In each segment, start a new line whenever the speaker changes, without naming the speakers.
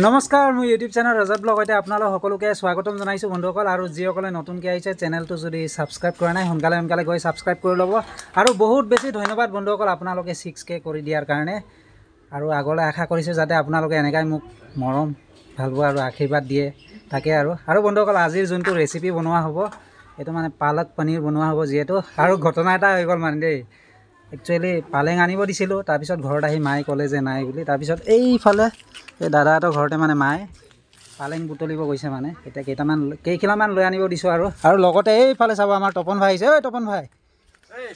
নমস্কাৰ মোৰ YouTube channel ৰজত ব্লগতে আপোনালোক সকলোকে স্বাগতম জনাইছোঁ বন্ধুসকল আৰু যিসকলে নতুনকৈ আহিছে চেনেলটো যদি ছাবস্ক্ৰাইব কৰা নাই সোনকালে গৈ ছাবস্ক্ৰাইব কৰি ল'ব আৰু বহুত বেছি ধন্যবাদ বন্ধুসকল আপোনালোকে 6K কৰি দিয়াৰ কাৰণে আৰু আগলৈ আশা কৰিছোঁ যাতে আপোনালোকে এনেকৈ মোক মৰম ভালপোৱা আৰু আশীৰ্বাদ দিয়ে তাকে আৰু বন্ধুসকল আজিৰ যোনটো ৰেচিপি বনোৱা হ'ব এইটো মানে পালক পনীৰ বনোৱা হ'ব যিহেতু আৰু ঘটনা এটা হৈ গ'ল মানে দেই একচুৱেলি পালেং আনিব দিছিলোঁ তাৰপিছত ঘৰত আহি মায়ে ক'লে যে নাই বুলি তাৰপিছত এইফালে এই দাদাহঁতৰ ঘৰতে মানে মায়ে পালেং বুটলিব গৈছে মানে এতিয়া কেইখিলামান লৈ আনিব দিছোঁ আৰু লগতে এইফালে চাব আমাৰ তপন ভাই আহিছে ঐ তপন ভাই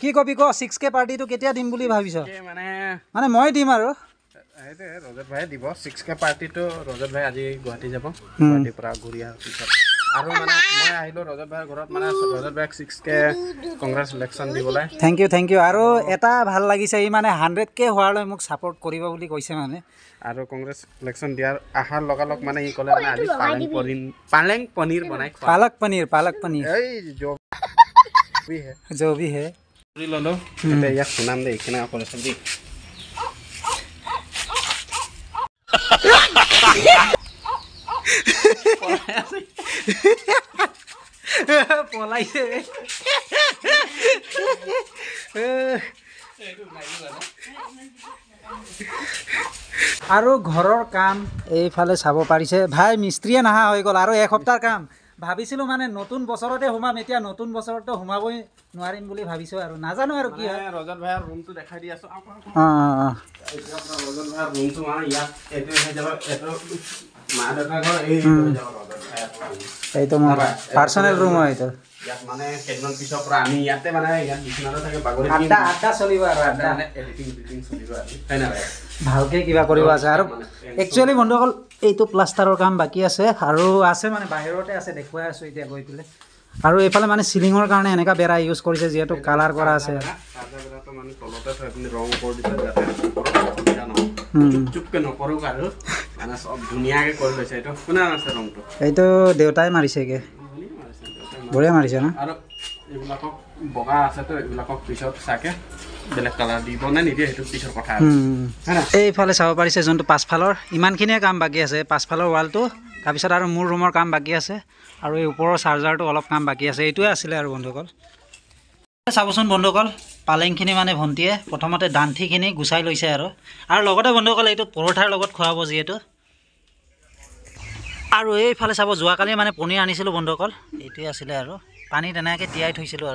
কি কবি ক 6K পাৰ্টিটো কেতিয়া দিম বুলি ভাবিছ মানে মই দিম আৰু
ৰজত ভাই দিব 6K পাৰ্টিটো ৰজত ভাই আজি গুৱাহাটী যাব গুৱাহাটীৰ পৰা ঘূৰি অহাৰ পিছত আৰু মানে মই আহিলোঁ ৰজত ভাইৰ ঘৰত মানে ৰজত ভাইক 6K কংগ্ৰেচুলেশ্যন দিবলৈ
থেংক ইউ আৰু এটা ভাল লাগিছে ই মানে 100K হোৱালৈ মোক ছাপোৰ্ট কৰিব বুলি কৈছে মানে
আৰু কংগ্ৰেচুলেশ্যন দিয়াৰ আহাৰ লগালগ মানে ই ক'লে মানে আজি পালেং পনীৰ বনাই
পালক পনীৰ
এই
जो भी है
কৰি ল'লোঁ এতিয়া ইয়াক শুনাম দেই কেনেকৈ কৰিছোঁ দেই
পলাইছে আৰু ঘৰৰ কাম এইফালে চাব পাৰিছে ভাই মিস্ত্ৰীয়ে নাহা হৈ গ'ল আৰু এসপ্তাহৰ কাম ভাবিছিলোঁ মানে নতুন বছৰতে সোমাম এতিয়া নতুন বছৰতো সোমাবই নোৱাৰিম বুলি ভাবিছোঁ আৰু নাজানো আৰু কি হয়
ৰজত ভাইৰ ৰুমটো দেখাই দি আছোঁ এতিয়া আপোনাৰ ৰজত ভাইৰ ৰুমটো মানে ইয়াত এইটো হৈ যাব এইটো মা দেউতাৰ ঘৰ
এইটো মোৰ পাৰ্চনেল ৰুম হয় এইটো
ইয়াত মানে কেইদিনমান পিছৰ পৰা আমি ইয়াতে মানে ইয়াত বিচনাতে থাকে বাগৰি
আড্ডা চলিব আৰু আড্ডা
এডিটিং চলিব আৰু হয় না
ভালকৈ কিবা কৰিব আছে আৰু একচুৱেলি বন্ধুসকল এইটো প্লাষ্টাৰৰ কাম বাকী আছে আৰু আছে মানে বাহিৰতে আছে দেখুৱাই আছোঁ এতিয়া গৈ পেলাই আৰু এইফালে মানে চিলিঙৰ কাৰণে এনেকুৱা বেৰা ইউজ কৰিছে যিহেতু কালাৰ কৰা আছে
মানে তলতে থৈ আপুনি ৰং কৰি দিছে যাতে চুপকে নকৰোঁ আৰু মানে চব ধুনীয়াকৈ কৰি লৈছে এইটো কোনে আছে ৰংটো
এইটো দেউতাই মাৰিছেগৈ বঢ়িয়া মাৰিছে ন
আৰু এইবিলাকক বগা আছেতো এইবিলাকক পিছত চাকে বেলেগ কালাৰ দিব নে নিদিয়ে সেইটো পিছৰ কথা
এইফালে চাব পাৰিছে যোনটো পাছফালৰ ইমানখিনিয়ে কাম বাকী আছে পাছফালৰ ৱালটো তাৰপিছত আৰু মোৰ ৰুমৰ কাম বাকী আছে আৰু এই ওপৰৰ চাৰ্জাৰটো অলপ কাম বাকী আছে এইটোৱে আছিলে আৰু বন্ধুসকল চাবচোন বন্ধুসকল পালেংখিনি মানে ভণ্টিয়ে প্ৰথমতে দান্ঠিখিনি গুচাই লৈছে আৰু লগতে বন্ধুসকল এইটো পৰঠাৰ লগত খুৱাব যিহেতু আৰু এইফালে চাব যোৱাকালি মানে পনীৰ আনিছিলোঁ বন্ধুসকল এইটোৱে আছিলে আৰু পানী তেনেকৈ তিয়াই থৈছিলোঁ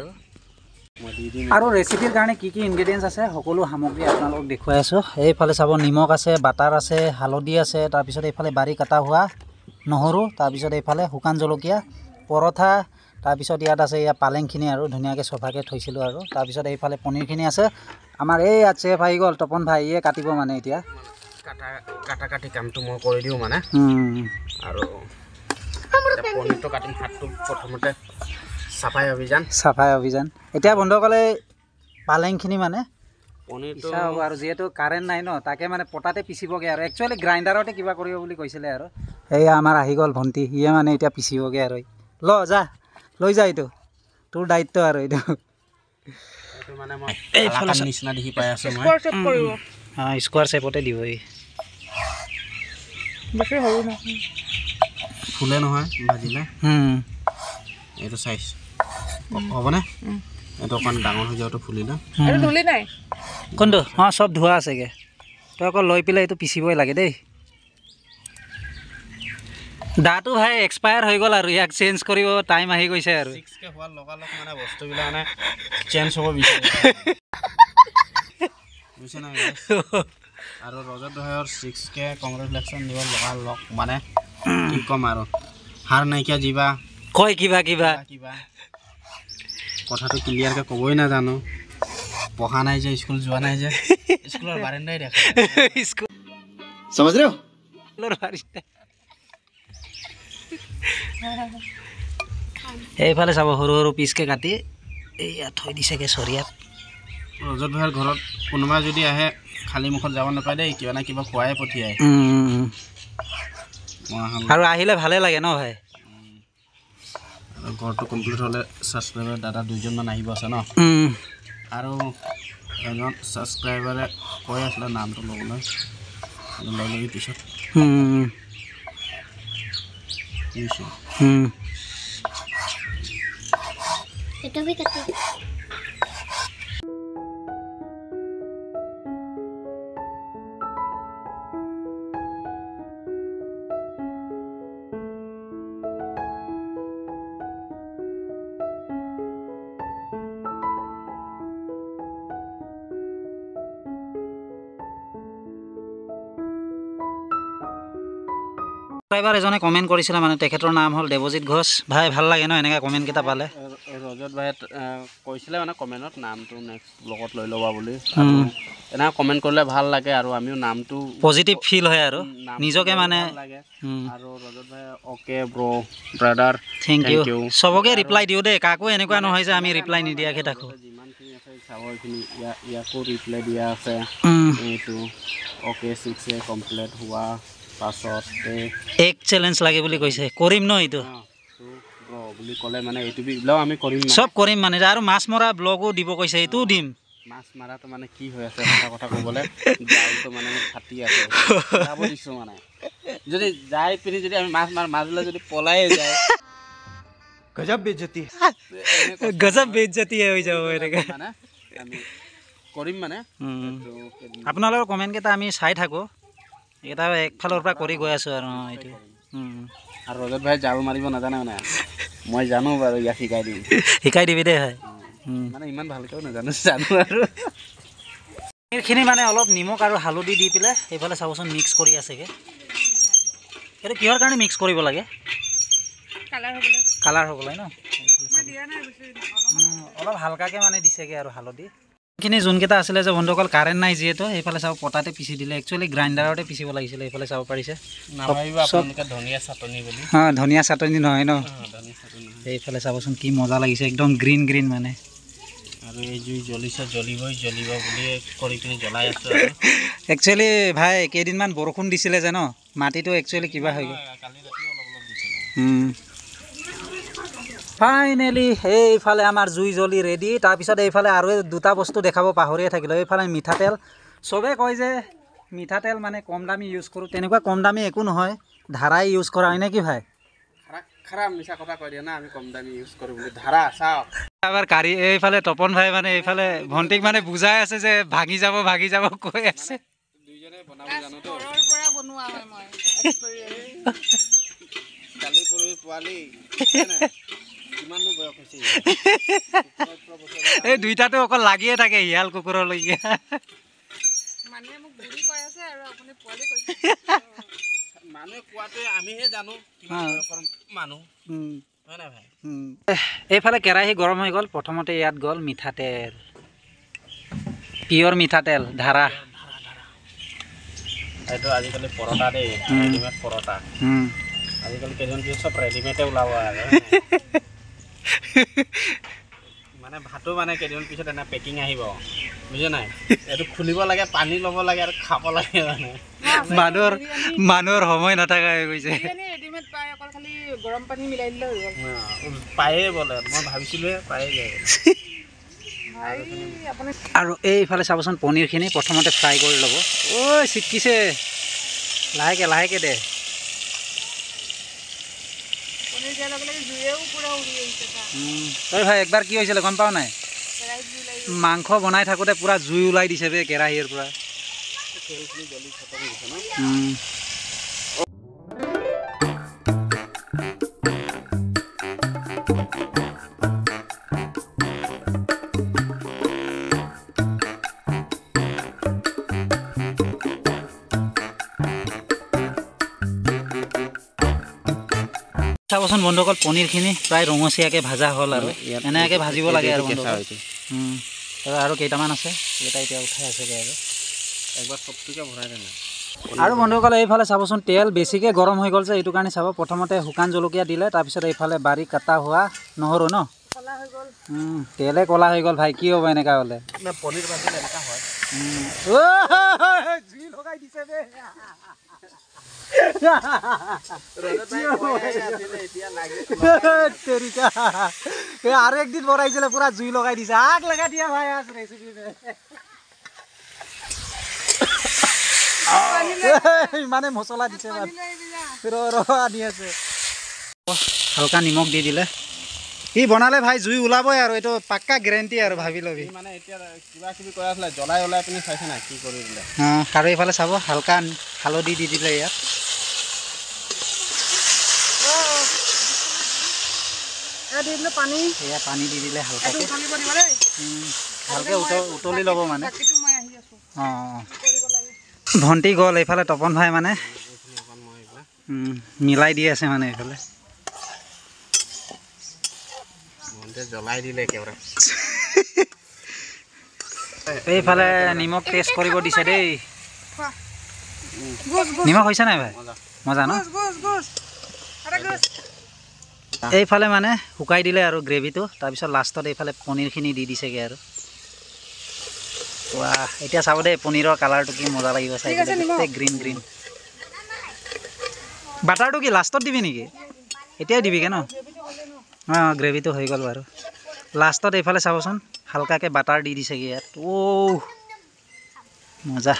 আৰু ৰেচিপিৰ কাৰণে কি ইনগ্ৰেডিয়েণ্টছ আছে সকলো সামগ্ৰী আপোনালোকক দেখুৱাই আছোঁ এইফালে চাব নিমখ আছে বাটাৰ আছে হালধি আছে তাৰপিছত এইফালে বাৰী কাটা হোৱা নহৰু তাৰপিছত এইফালে শুকান জলকীয়া পৰঠা তাৰপিছত ইয়াত আছে ইয়াত পালেংখিনি আৰু ধুনীয়াকৈ চফাকৈ থৈছিলোঁ আৰু তাৰপিছত এইফালে পনীৰখিনি আছে আমাৰ এই চেফ আহি গ'ল তপন ভাই ইয়ে কাটিব মানে এতিয়া
কাটি কামটো মই কৰি দিওঁ মানে আৰু পনীৰটো কাটিম হাতটো প্ৰথমতে চাফাই অভিযান
এতিয়া বন্ধুসকলে পালেংখিনি মানে
পনীৰটো
হ'ব আৰু যিহেতু কাৰেণ্ট নাই ন তাকে মানে পটাতে পিচিবগৈ আৰু একচুৱেলি গ্ৰাইণ্ডাৰতে কিবা কৰিব বুলি কৈছিলে আৰু এয়া আমাৰ আহি গ'ল ভণ্টি সিয়ে মানে এতিয়া পিচিবগৈ আৰু যা লৈ যা এইটো তোৰ দায়িত্ব আৰু এইটো
মানে মই এইফালে নিচিনা দেখি পাই আছোঁ মই
স্কোৱাৰ শ্বেপতে দিব
ফুলে নহয় ভাজিলে এইটো চাইজ হ'বনে এইটো অকণ ডাঙৰ হৈ যাওঁতে ফুলিলে
কোনটো চব ধোৱা আছেগৈ তই আকৌ লৈ পেলাই এইটো পিচিবই লাগে দেই দাটো ভাই এক্সপায়াৰ হৈ গ'ল আৰু ইয়াক চেঞ্জ কৰিব টাইম আহি গৈছে আৰু
6K হোৱাৰ লগালগ মানে বস্তুবিলাক মানে চেঞ্জ হ'ব বিচাৰে বুজিছে নাই আৰু ৰজত ভাইৰ 6K কংগ্ৰেচুলেশ্যন দিব লগালগ মানে কি ক'ম আৰু হাৰ নাইকিয়া যিবা
কয় কিবা
কথাটো ক্লিয়াৰকৈ ক'বই নাজানো পঢ়া নাই যে স্কুল যোৱা নাই যে স্কুলৰ বাৰান্দাই দেখা
समझ रहे हो এইফালে চাব সৰু সৰু পিচকৈ কাটি এইয়া থৈ দিছেগৈ চৰিয়াত
ৰজত ভাইৰ ঘৰত কোনোবা যদি আহে খালী মুখত যাব নাপায় দেই কিবা না কিবা খুৱাই পঠিয়াই
আৰু আহিলে ভালে লাগে ন ভাই
ঘৰটো কমপ্লিট হ'লে ছাবস্ক্ৰাইবাৰ দাদা দুইজনমান আহিব আছে ন আৰু এজন ছাবস্ক্ৰাইবাৰে কৈ আছিলে নামটো ল'বলৈ লৈ ল'বি পিছত
itu भी करते
ছাবস্ক্ৰাইবাৰ এজনে কমেণ্ট কৰিছিলে মানে তেখেতৰ নাম হ'ল দেৱজিৎ ঘোষ ভাই ভাল লাগে ন এনেকৈ কমেণ্টকেইটা পালে
ৰজত ভাই কৈছিলে মানে কমেণ্টত নামটো নেক্সট ব্লগত লৈ ল'বা বুলি এনেকৈ কমেণ্ট কৰিলে ভাল লাগে আৰু আমিও নামটো
পজিটিভ ফিল হয় আৰু নিজকে মানে
লাগে আৰু ৰজত ভাই অ'কে ব্ৰ' ব্ৰাদাৰ
থেংক ইউ চবকে ৰিপ্লাই দিওঁ দেই কাকো এনেকুৱা নহয় যে আমি ৰিপ্লাই নিদিয়াকৈ থাকোঁ
যিমানখিনি আছে চাব এইখিনি ইয়াকো ৰিপ্লাই দিয়া আছে এইটো অ'কে 6 কমপ্লিট হোৱা পাছতে
এক চেলেঞ্জ লাগে বুলি কৈছে কৰিম ন এইটো
বুলি ক'লে মানে এইটো এইবিলাকো আমি কৰিম
চব কৰিম মানে আৰু মাছ মৰা ব্লগো দিব কৈছে এইটোও দিম
মাছ মাৰাটো মানে কি হৈ আছে এটা কথা ক'বলৈ জালটো মানে মোৰ ফাটি আছে যাব দিছোঁ মানে যদি যাই পিনি যদি আমি মাছ মাছবিলাক যদি পলাই যায় গজব বেজ্জতি
হৈ যাব এনেকৈ
মানে আমি কৰিম মানে
আপোনালোকৰ কমেণ্টকেইটা আমি চাই থাকোঁ এটা একফালৰ পৰা কৰি গৈ আছোঁ আৰু এইটো
আৰু ৰজত ভাই জাল মাৰিব নাজানে মানে মই জানো বাৰু ইয়াক শিকাই
দিবি দেই হয়
মানে ইমান ভালকৈও নাজানো জানো আৰু
এইখিনি মানে অলপ নিমখ আৰু হালধি দি পেলাই এইফালে চাবচোন মিক্স কৰি আছেগৈ এইটো কিহৰ কাৰণে মিক্স কৰিব লাগে কালাৰ হ'বলৈ ন অলপ হালকাকৈ মানে দিছেগৈ আৰু হালধি এইখিনি যোনকেইটা আছিলে যে বন্ধুসকল কাৰেণ্ট নাই যিহেতু এইফালে চাব পটাতে পিচি দিলে একচুৱেলি গ্ৰাইণ্ডাৰতে পিচিব লাগিছিলে এইফালে চাব পাৰিছে ধনিয়া চাটনি নহয় ন এইফালে চাবচোন কি মজা লাগিছে একদম গ্ৰীণ গ্ৰীণ মানে
আৰু এই জুই জ্বলিব বুলি কৰি পিনি জ্বলাই আছোঁ
একচুৱেলি ভাই কেইদিনমান বৰষুণ দিছিলে যে ন মাটিটো একচুৱেলি কিবা হৈ গ'ল ফাইনেলি এইফালে আমাৰ জুই জ্বলি ৰেডি তাৰপিছত এইফালে আৰু দুটা বস্তু দেখাব পাহৰিয়ে থাকিলোঁ এইফালে মিঠাতেল চবেই কয় যে মিঠাতেল মানে কম দামী ইউজ কৰোঁ তেনেকুৱা কম দামী একো নহয় ধাৰাই ইউজ কৰা হয় নে কি ভাই
মিছা কথা কৈ দিয়া না আমি কম দামী ইউজ কৰোঁ বুলি ধাৰা চাওক
এবাৰ কাঢ়ি এইফালে তপন ভাই মানে এইফালে ভণ্টিক মানে বুজাই আছে যে ভাঙি যাব কৈ আছে
দুইজনে বনাব জানোতো পোৱালি
এই দুইটাতো অকল লাগিয়ে থাকে শিয়াল কুকুৰলৈকে
মানুহে কোৱাটোৱে আমিহে জানো মানুহ হয় নাই ভাই
এইফালে কেৰাহী গৰম হৈ গ'ল প্ৰথমতে ইয়াত গ'ল মিঠাতেল পিয়ৰ মিঠাতেল ধাৰা
এইটো আজিকালি পৰঠা দেই ৰেডিমেড পৰঠা আজিকালি কেইজন চব ৰেডিমেডে ওলাব আৰু মানে ভাতো মানে কেইদিনমান পিছত এনে পেকিং আহিব বুজে নাই এইটো খুলিব লাগে পানী ল'ব লাগে আৰু খাব লাগে মানে
মানুহৰ সময় নাথাকা হৈ গৈছে
পায়ে বোলে মই ভাবিছিলোঁহে পায়ে যায়
আৰু এইফালে চাবচোন পনীৰখিনি প্ৰথমতে ফ্ৰাই কৰি ল'ব ঐ চিটকিছে লাহেকৈ দে তই ভাই একবাৰ কি হৈছিলে গম পাৱ নাই মাংস বনাই থাকোঁতে পূৰা জুই ওলাই দিছে বে কেৰাহীৰ পৰা চাবচোন বন্ধুসকল পনীৰখিনি প্ৰায় ৰঙচীয়াকৈ ভাজা হ'ল আৰু এনেকৈ ভাজিব লাগে আৰু আৰু কেইটামান আছে এইকেইটা এতিয়া উঠাই আছেগৈ আৰু
একবাৰ চবটোকে ভৰাই দে
আৰু বন্ধুসকল এইফালে চাবচোন তেল বেছিকৈ গৰম হৈ গ'ল যে এইটো কাৰণে চাব প্ৰথমতে শুকান জলকীয়া দিলে তাৰপিছত এইফালে বাৰী কাটা হোৱা নহৰু ন তেলে ক'লা হৈ গ'ল ভাই কি হ'ব এনেকুৱা হ'লে
পনীৰ ভাজিলে এনেকুৱা হয়
জুই লগাই দিছে আৰু একদিন বনাইছিলে পুৰা জুই লগাই দিছে আগ লগাই দিয়া ভাই আজ ৰেচিপি ইমানে মছলা দিছে আনি আছে হালকা নিমখ দি দিলে ই বনালে ভাই জুই ওলাবই আৰু এইটো পাক্কা গেৰেণ্টি আৰু ভাবি ল'বি
মানে এতিয়া কিবা কিবি কৰা আছিলে জ্বলাই ওলাই পিনি চাইছে নাই কি কৰি দিলে
আৰু এইফালে চাব হালকা হালধি দি দিলে ইয়াত পানী দি দিলে হালকাকৈ ভালকৈ উতলি ল'ব মানে অঁ ভণ্টি গ'ল এইফালে তপন ভাই মানে মিলাই দি আছে মানে এইফালে
জ্বলাই দিলে একেবাৰে
এইফালে নিমখ টেষ্ট কৰিব দিছে দেই নিমখ হৈছে নাই ভাই মজা ন এইফালে মানে শুকাই দিলে আৰু গ্ৰেভিটো তাৰপিছত লাষ্টত এইফালে পনীৰখিনি দি দিছেগৈ আৰু ৱাহ এতিয়া চাব দেই পনীৰৰ কালাৰটো কি মজা লাগিব চাই গোটেই গ্ৰীণ গ্ৰীণ বাটাৰটো কি লাষ্টত দিবি নেকি এতিয়াই দিবিগৈ ন অঁ গ্ৰেভিটো হৈ গ'ল বাৰু লাষ্টত এইফালে চাবচোন হালকাকৈ বাটাৰ দি দিছেগৈ ইয়াত মজা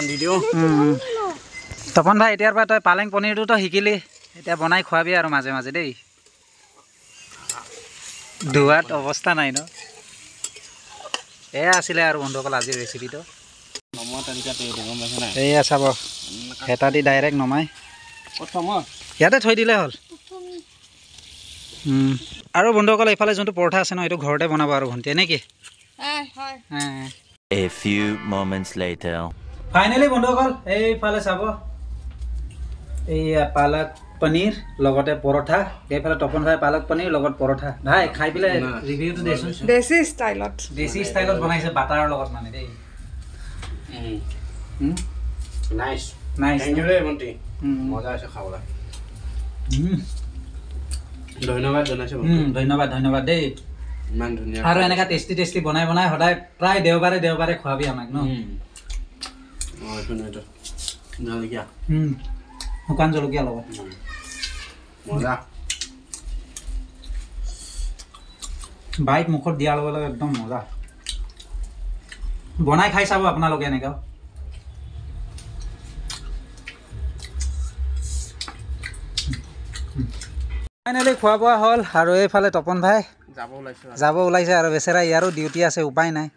দি দিওঁ
তপন ভাই এতিয়াৰ পৰা তই পালেং পনীৰটোতো শিকিলি এতিয়া বনাই খোৱাবি আৰু মাজে মাজে দেই ধোৱাত অৱস্থা নাই ন এয়া আছিলে আৰু বন্ধুসকল আজিৰ ৰেচিপিটো এয়া চাব হেতা দি ডাইৰেক্ট নমাই ইয়াতে থৈ দিলে হ'ল আৰু বন্ধুসকল এইফালে যোনটো পৰঠা আছে ন এইটো ঘৰতে বনাব আৰু ভণ্টিয়ে নে কি
A few moments later.
Finally বন্ধুসকল এইফালে চাব এইয়া পালক পনীৰ লগতে পৰঠা এইফালে তপন ভাই পালক পনীৰ লগত পৰঠা ভাই খাই পেলাই ৰিভিউটো দেচোন দেশী ষ্টাইলত বনাইছে বাটাৰৰ লগত মানে দেই
নাইচ
নাইচ
থেংক ইউ দেই ভণ্টি মজা আছে খাবলৈ ধন্যবাদ জনাইছোঁ
ধন্যবাদ দেই
ইমান ধুনীয়া
আৰু এনেকা টেষ্টি বনাই সদায় প্ৰায় দেওবাৰে খোৱাবি আমাক ন শুকান জলকীয়া লগত
মজা
বাইট মুখত দিয়াৰ লগে লগে একদম মজা বনাই খাই চাব আপোনালোকে এনেকা ফাইনেলি খোৱা বোৱা হ'ল আৰু এইফালে তপন ভাই যাব ওলাইছে আৰু বেচেৰা ইয়াৰো ডিউটি আছে উপায় নাই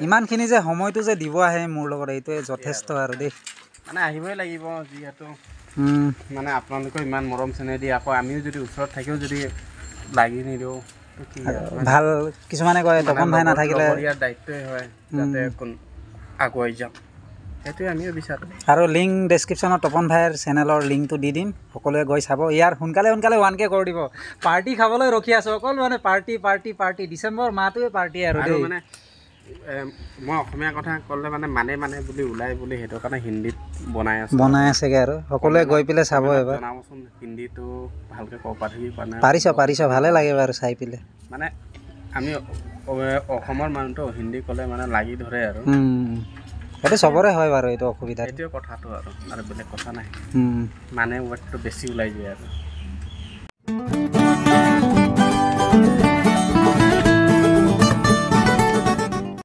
ইমানখিনি যে সময়টো যে দিব আহে মোৰ লগত এইটোৱে যথেষ্ট আৰু দেই
মানে আহিবই লাগিব যিহেতু মানে আপোনালোকৰ ইমান মৰম চেনেহ দি আকৌ আমিও যদি ওচৰত থাকিও যদি লাগি নিদিওঁ
ভাল কিছুমানে কয় তপন ভাই নাথাকিলে
ইয়াৰ দায়িত্বই হয় যাতে আগুৱাই যাম সেইটোৱে আমিও বিচাৰোঁ
আৰু লিংক ডেছক্ৰিপশ্যনত তপন ভাইৰ চেনেলৰ লিংকটো দি দিম সকলোৱে গৈ চাব ইয়াৰ সোনকালে 1K কৰি দিব পাৰ্টি খাবলৈ ৰখি আছোঁ অকল মানে পাৰ্টি ডিচেম্বৰ মাহটোৱে পাৰ্টি আৰু দেই
মানে মই অসমীয়া কথা ক'লে মানে বুলি ওলাই বুলি সেইটো কাৰণে হিন্দীত বনাই
আছেগৈ আৰু সকলোৱে গৈ পেলাই চাব এবাৰ
জনাবচোন হিন্দীটো ভালকৈ ক'ব
পাৰিছ ভালে লাগে বাৰু চাই পেলাই
মানে আমি অসমৰ মানুহটো হিন্দী ক'লে মানে লাগি ধৰে আৰু
সেইটো চবৰে হয় বাৰু এইটো অসুবিধা
সেইটোৱে কথাটো আৰু বেলেগ কথা নাই মানে ৱৰ্ডটো বেছি ওলাই যায় আৰু